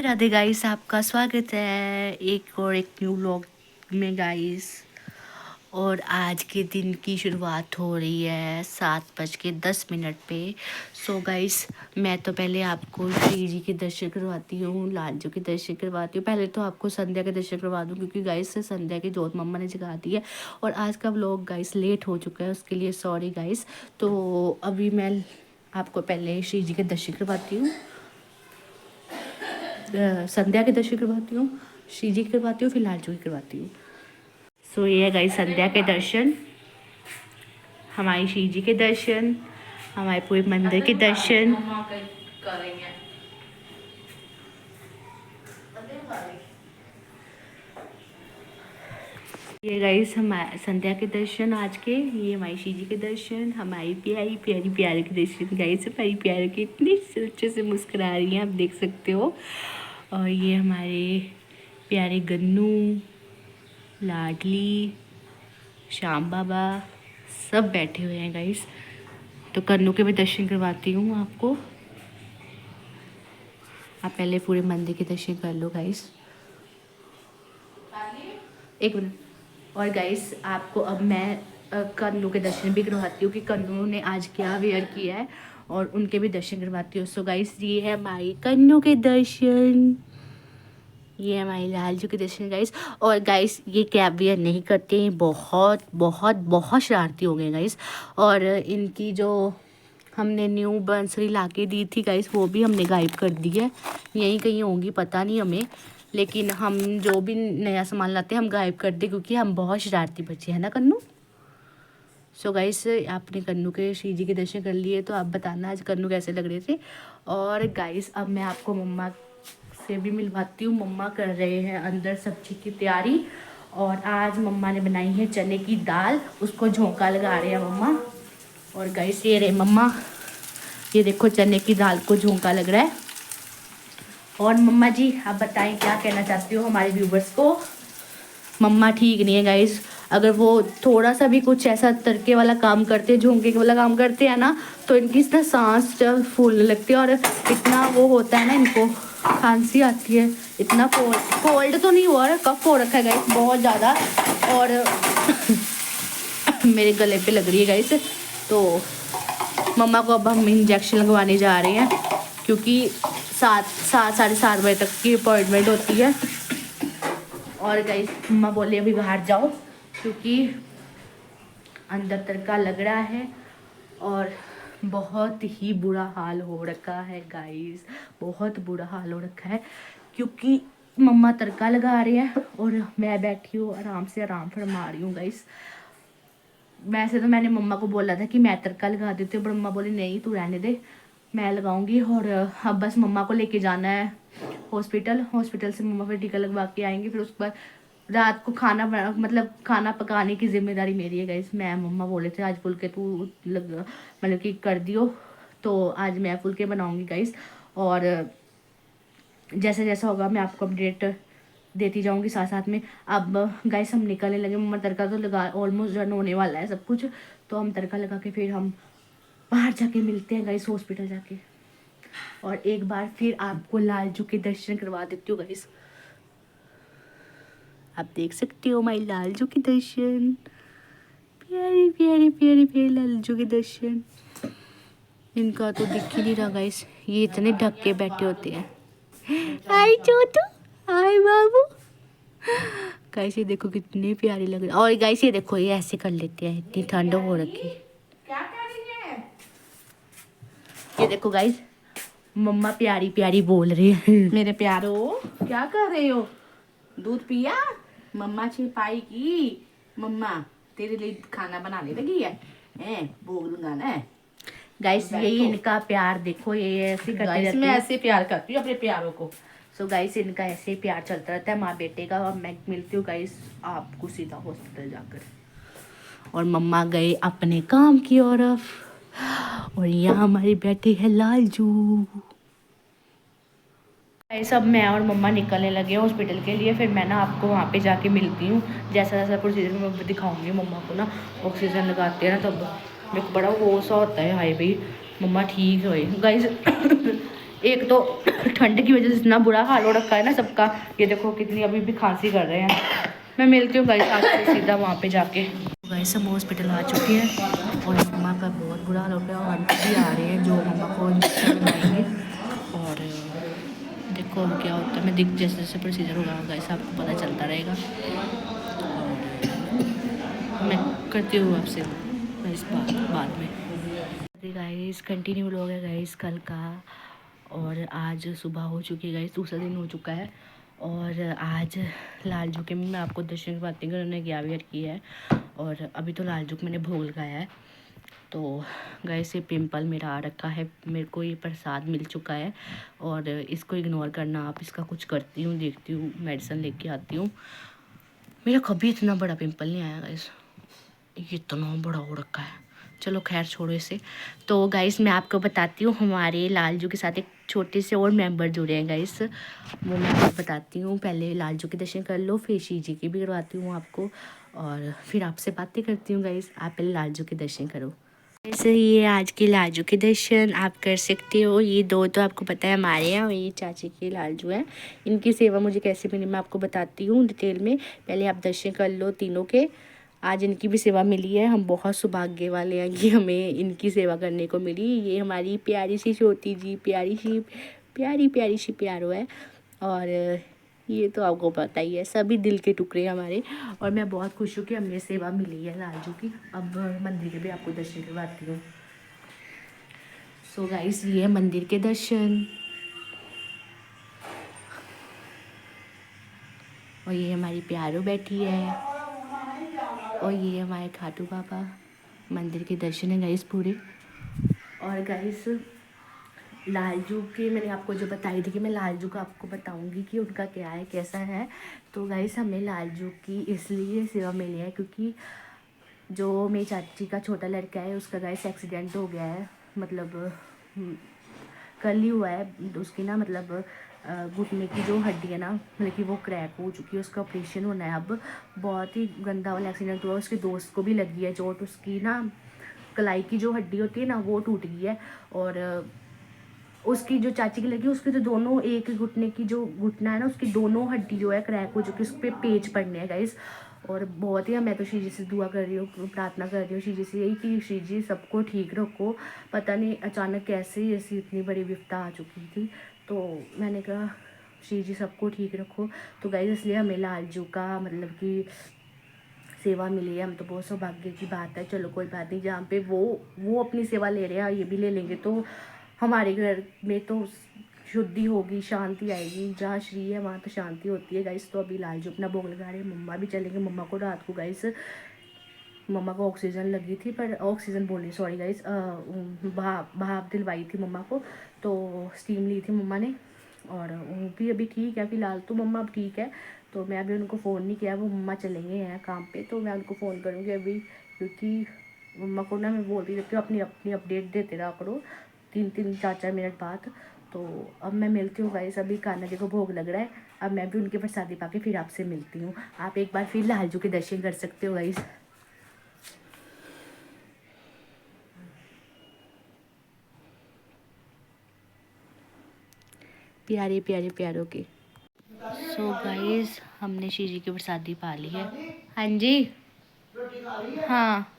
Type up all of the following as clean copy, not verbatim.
Radhe guys, आपका स्वागत है एक न्यू व्लॉग में गाइस। और आज के दिन की शुरुआत हो रही है 7:10 पे। सो गाइस, मैं तो पहले आपको श्री जी के दर्शन करवाती हूँ, लालजू के दर्शन करवाती हूँ। पहले तो आपको संध्या के दर्शन करवा दूँ क्योंकि गाइस संध्या की जोत मम्मा ने जगा दी है और आज का व्लॉग गाइस लेट हो चुका है, उसके लिए सॉरी गाइस। तो अभी मैं आपको पहले श्री जी के दर्शन करवाती हूँ, संध्या के दर्शन करवाती हूँ, श्री जी के करवाती हूँ, फिर लालजू की करवाती हूँ। सो ये है गाइस संध्या के दर्शन, हमारी श्री जी के दर्शन, हमारे पूरे मंदिर के दर्शन। ये गाइस हमारे संध्या के दर्शन आज के, ये हमारी श्री जी के दर्शन, हमारी प्यारी प्यारी प्यारे के दर्शन। गाइस हमारी प्यारे के इतनी अच्छे से मुस्कुरा रही हैं, आप देख सकते हो। और ये हमारे प्यारे गन्नू, लाडली, श्याम बाबा सब बैठे हुए हैं गाइस। तो कन्नू के भी दर्शन करवाती हूँ आपको। आप पहले पूरे मंदिर के दर्शन कर लो गाइस, एक मिनट। और गाइस आपको अब मैं कन्नू के दर्शन भी करवाती हूँ कि कन्नू ने आज क्या वेयर किया है, और उनके भी दर्शन करवाती हूँ। सो गाइस ये है हमारी कन्नू के दर्शन, ये हमारी लालजू के दर्शन गाइस। और गाइस ये कैब वेयर नहीं करते हैं, बहुत बहुत बहुत शरारती हो गए गाइस। और इनकी जो हमने न्यू बंसरी ला के दी थी गाइस, वो भी हमने गायब कर दी है। यहीं कहीं होंगी, पता नहीं हमें, लेकिन हम जो भी नया सामान लाते हैं हम गायब कर दे क्योंकि हम बहुत शरारती बच्चे हैं ना कन्नू। सो गाइस आपने कन्नू के श्री जी के दर्शन कर लिए, तो आप बताना आज कन्नू कैसे लग रहे थे। और गाइस अब मैं आपको मम्मा से भी मिलवाती हूँ। मम्मा कर रहे हैं अंदर सब्जी की तैयारी, और आज मम्मा ने बनाई है चने की दाल, उसको झोंका लगा रहे हैं मम्मा। और गाइस ये रहे मम्मा, ये देखो चने की दाल को झोंका लग रहा है। और मम्मा जी आप बताएं क्या कहना चाहती हो हमारे व्यूवर्स को। मम्मा ठीक नहीं है गाइस, अगर वो थोड़ा सा भी कुछ ऐसा तड़के वाला काम करते, झोंके वाला काम करते हैं ना, तो इनकी इतना सांस जब फूलने लगती है और इतना वो होता है ना, इनको खांसी आती है। इतना कोल्ड तो नहीं हुआ, कफ हो रखा है गाइस बहुत ज़्यादा, और मेरे गले पे लग रही है गाइस। तो मम्मा को अब हम इंजेक्शन लगवाने जा रहे हैं क्योंकि 7 साढ़े 7 बजे तक की अपॉइंटमेंट होती है। और गाइस मम्मा बोले अभी बाहर जाओ क्योंकि अंदर तड़का लग रहा है और बहुत ही बुरा हाल हो रखा है गाइस, बहुत बुरा हाल हो रखा है क्योंकि मम्मा तड़का लगा रहे हैं और मैं बैठी हूँ आराम से, आराम फरमा रही हूँ गाइस। वैसे तो मैंने मम्मा को बोला था कि मैं तड़का लगा देती हूँ, पर मम्मा बोली नहीं तू रहने दे, मैं लगाऊंगी। और अब बस मम्मा को लेके जाना है हॉस्पिटल से मम्मा फिर टीका लगवा के आएंगे। फिर उसके बाद रात को खाना मतलब खाना पकाने की जिम्मेदारी मेरी है गाइस। मैं मम्मा बोले थे आज फुलके तू मतलब कि कर दियो, तो आज मैं फुलके बनाऊंगी गाइस। और जैसे जैसा होगा मैं आपको अपडेट देती जाऊंगी साथ साथ में। अब गाइस हम निकलने लगे, मम्मा तड़का तो लगा ऑलमोस्ट रन होने वाला है सब कुछ, तो हम तड़का लगा के फिर हम बाहर जाके मिलते हैं गाइस, हॉस्पिटल जाके। और एक बार फिर आपको लालजू के दर्शन करवा देती हूँ गाइस, आप देख सकते हो हमारी लालजू के दर्शन, प्यारी प्यारी प्यारी प्यारी लालजू के दर्शन। इनका तो दिख ही नहीं रहा गाइस, ये इतने ढक के बैठे होते हैं। हाय छोटू, हाय बाबू। गाइस ये देखो कितने प्यारे लग रहे हैं। और गाइस ये देखो ये ऐसे कर लेते हैं, इतनी ठंड हो रखी। क्या कर रही है? ये देखो गाइस मम्मा प्यारी प्यारी बोल रही है। मेरे प्यारो क्या कर रहे हो? दूध पिया? मम्मा छिपाई की मम्मा तेरे लिए खाना बनाने लगी है बोलूंगा ना। गाइस यही इनका प्यार देखो, ये ऐसे करते रहते मैं हैं। ऐसे प्यार करती हूँ अपने प्यारों को। सो गाइस इनका ऐसे ही प्यार चलता रहता है माँ बेटे का। और मैं मिलती हूँ गाइस आपको सीधा हॉस्पिटल जाकर। और मम्मा गए अपने काम की ओर, और यहाँ हमारे बैठे हैं लालजू। गाइस अब मैं और मम्मा निकलने लगे हॉस्पिटल के लिए, फिर मैं ना आपको वहाँ पे जाके मिलती हूँ। जैसा जैसा प्रोसीजर मैं दिखाऊंगी मम्मा को ना, ऑक्सीजन लगाते हैं ना तब मेरे को बड़ा वो सा होता है, हाय भाई मम्मा ठीक है गाइस। एक तो ठंड की वजह से इतना बुरा हाल हो रखा है ना सबका। ये देखो कितनी अभी भी खांसी कर रहे हैं। मैं मिलती हूँ गाइस आपसे सीधा वहाँ पे जाके। गाइस हम हॉस्पिटल आ चुके हैं और मम्मा का बहुत बुरा हाल हो गया और आंटी भी आ रहे हैं जो मम्मा को इंजेक्शन लगाएंगे। और देखो अब क्या होता है, मैं दिख जैसे जैसे प्रोसीजर होगा गाइस आपको पता चलता रहेगा। और मैं करती हूँ आपसे इस बाद में। गाइस कंटिन्यू लोग है गाइस कल का, और आज सुबह हो चुकी है गाइस, दूसरा दिन हो चुका है। और आज लालजू के मैं आपको दर्शन बातें उन्होंने गया वेयर किया है। और अभी तो लालजू मैंने भोग लगाया है। तो गाइस ये पिंपल मेरा आ रखा है, मेरे को ये प्रसाद मिल चुका है और इसको इग्नोर करना आप, इसका कुछ करती हूँ, देखती हूँ, मेडिसिन लेके आती हूँ। मेरा कभी इतना बड़ा पिंपल नहीं आया गाइस, ये इतना बड़ा हो रखा है। चलो खैर छोड़ो इसे। तो गाइस मैं आपको बताती हूँ, हमारे लालजू के साथ एक छोटे से और मेंबर जुड़े हैं गाइस, वो मैं आपको बताती हूँ। पहले लालजू के दर्शन कर लो, फिर शी जी के भी करवाती हूँ आपको, और फिर आपसे बातें करती हूँ गाइस। आप पहले लालजू के दर्शन करो। ऐसे ये आज के लालजू के दर्शन आप कर सकते हो। ये दो तो आपको पता है हमारे यहाँ, और ये चाची के लालजू हैं। इनकी सेवा मुझे कैसे मिली मैं आपको बताती हूँ डिटेल में। पहले आप दर्शन कर लो तीनों के। आज इनकी भी सेवा मिली है, हम बहुत सौभाग्य वाले हैं कि हमें इनकी सेवा करने को मिली। ये हमारी प्यारी सी छोटी जी प्यारी सी प्यारो है। और ये तो आपको पता ही है, सभी दिल के टुकड़े हमारे। और मैं बहुत खुश हूँ कि हमें सेवा मिली है लालजू की। अब मंदिर के भी आपको दर्शन करवाती हूँ। सो गाइस ये है मंदिर के दर्शन, और ये हमारी प्यारो बैठी है, और ये हमारे खाटू बाबा। मंदिर के दर्शन है गाइस पूरे। और गाइस लालजू के मैंने आपको जो बताई थी कि मैं लालजू का आपको बताऊंगी कि उनका क्या है कैसा है। तो गाइस हमें लालजू की इसलिए सेवा मिली है क्योंकि जो मेरी चाची का छोटा लड़का है उसका गाइस एक्सीडेंट हो गया है, मतलब कल ही हुआ है। उसकी ना मतलब घुटने की जो हड्डी है ना, मतलब कि वो क्रैक हो चुकी है, उसका ऑपरेशन होना है अब। बहुत ही गंदा वाला एक्सीडेंट हुआ, उसके दोस्त को भी लगी है चोट। उसकी ना कलाई की जो हड्डी होती है ना वो टूट गई है, और उसकी जो चाची की लगी उसके तो दोनों, एक घुटने की जो घुटना है ना उसकी दोनों हड्डी जो है क्रैक हो चुकी है, उस पर पेच पड़ने हैं गाइस। और बहुत ही मैं तो श्री जी से दुआ कर रही हूँ, प्रार्थना कर रही हूँ श्री जी से यही कि श्री जी सबको ठीक रखो। पता नहीं अचानक कैसे ऐसी इतनी बड़ी विपदा आ चुकी थी, तो मैंने कहा श्री जी सबको ठीक रखो। तो गाइस इसलिए हमें लालजू का मतलब कि सेवा मिली है, हम तो बहुत सौभाग्य की बात है। चलो कोई बात नहीं, जहाँ पे वो अपनी सेवा ले रहे हैं ये भी ले लेंगे तो हमारे घर में तो शुद्धि होगी, शांति आएगी। जहाँ श्री है वहाँ तो शांति होती है गाइस। तो अभी लालजू अपना भोग लगा रहे हैं, मम्मा भी चलेंगे। मम्मा को रात को गाइस मम्मा को ऑक्सीजन लगी थी, पर ऑक्सीजन बोली सॉरी गाइस, भाप दिलवाई थी मम्मा को, तो स्टीम ली थी मम्मा ने। और वो भी अभी ठीक है फिलहाल, तो मम्मा अब ठीक है। तो मैं अभी उनको फ़ोन नहीं किया, वो मम्मा चलेंगे हैं काम पे, तो मैं उनको फ़ोन करूँगी अभी, क्योंकि मम्मा को ना मैं बोलती रहती हूँ अपनी अपनी अपडेट देते रहा करो 3-3 4-4 मिनट बाद। तो अब मैं मिलती हूँ गाइस, अभी कान्हा जी को भोग लग रहा है, अब मैं भी उनके प्रसादी पाके फिर आपसे मिलती हूँ। आप एक बार फिर लालजू के दर्शन कर सकते हो गाइस। प्यारे प्यारे प्यारों के। सो गाइस हमने श्री जी की प्रसादी पा ली है। हाँ जी हाँ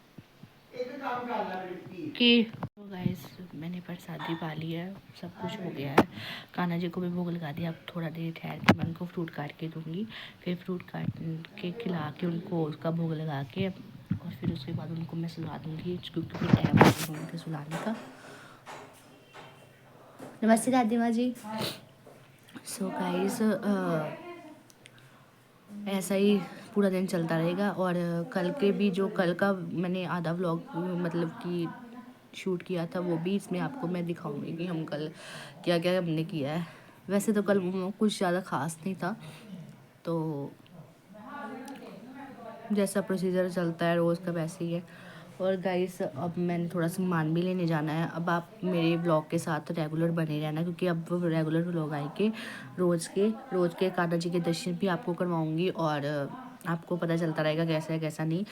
कि तो गाइस मैंने प्रसादी पा ली है, सब कुछ हो गया है। कान्हा जी को भी भोग लगा दिया। अब थोड़ा देर ठहर के मैं उनको फ्रूट काट के दूँगी, फिर फ्रूट काट के खिला के उनको उसका भोग लगा के, और फिर उसके बाद उनको मैं सुला दूँगी क्योंकि फिर टाइम हो उनके सुलाने का। नमस्ते दादी माँ जी। सो गाइस ऐसा ही पूरा दिन चलता रहेगा। और कल के भी जो कल का मैंने आधा व्लॉग मतलब कि शूट किया था वो भी इसमें आपको मैं दिखाऊंगी कि हम कल क्या क्या हमने किया है। वैसे तो कल कुछ ज़्यादा ख़ास नहीं था, तो जैसा प्रोसीजर चलता है रोज़ का वैसे ही है। और गाइस अब मैंने थोड़ा सामान भी लेने जाना है। अब आप मेरे ब्लॉग के साथ रेगुलर बने रहना, क्योंकि अब रेगुलर ब्लॉग आएंगे रोज़ के कान्हा जी के दर्शन भी आपको करवाऊँगी, और आपको पता चलता रहेगा कैसा है कैसा नहीं।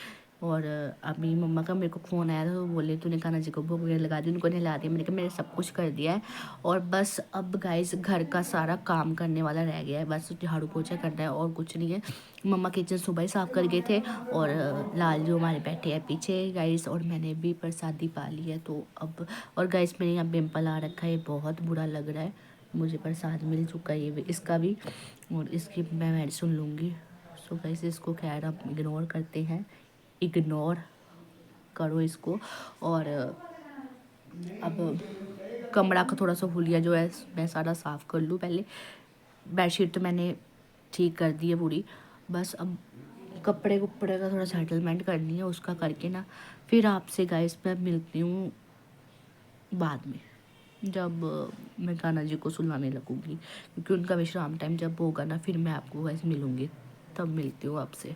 और अभी मम्मा का मेरे को फ़ोन आया था, तो बोले तूने कान्हा जी को भोग वगैरह लगा दी, उनको नहला दिया। मैंने कहा मैंने सब कुछ कर दिया है और बस अब गाइस घर का सारा काम करने वाला रह गया है, बस झाड़ू पोछा करना है और कुछ नहीं है। मम्मा किचन सुबह ही साफ़ कर गए थे और लाल जो हमारे बैठे हैं पीछे गाइस, और मैंने भी प्रसादी पा ली है। तो अब और गाइस मेरे यहाँ पिम्पल आ रखा है, बहुत बुरा लग रहा है। मुझे प्रसाद मिल चुका है ये भी, इसका भी, और इसकी मैं मेडिसिन लूँगी। सो गाइस इसको खैर आप इग्नोर करते हैं, इग्नोर करो इसको। और अब कमरा का थोड़ा सा हुलिया जो है मैं सारा साफ़ कर लूँ पहले। बेडशीट तो मैंने ठीक कर दी है पूरी, बस अब कपड़े कुपड़े का थोड़ा सेटलमेंट करनी है, उसका करके ना फिर आपसे गाइस मैं मिलती हूँ बाद में, जब मैं कान्हा जी को सुलाने लगूंगी, क्योंकि उनका विश्राम टाइम जब होगा ना फिर मैं आपको गाइस मिलूँगी, तब मिलती हूँ आपसे।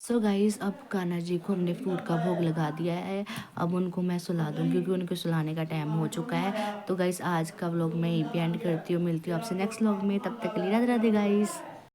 सो गाइस अब कान्हा जी को हमने फ्रूट का भोग लगा दिया है, अब उनको मैं सुला दूँ क्योंकि उनको सुलाने का टाइम हो चुका है। तो गाइस आज का व्लॉग मैं यहीं पे एंड करती हूँ, मिलती हूँ आपसे नेक्स्ट व्लॉग में, तब तक के लिए राधे राधे गाइस।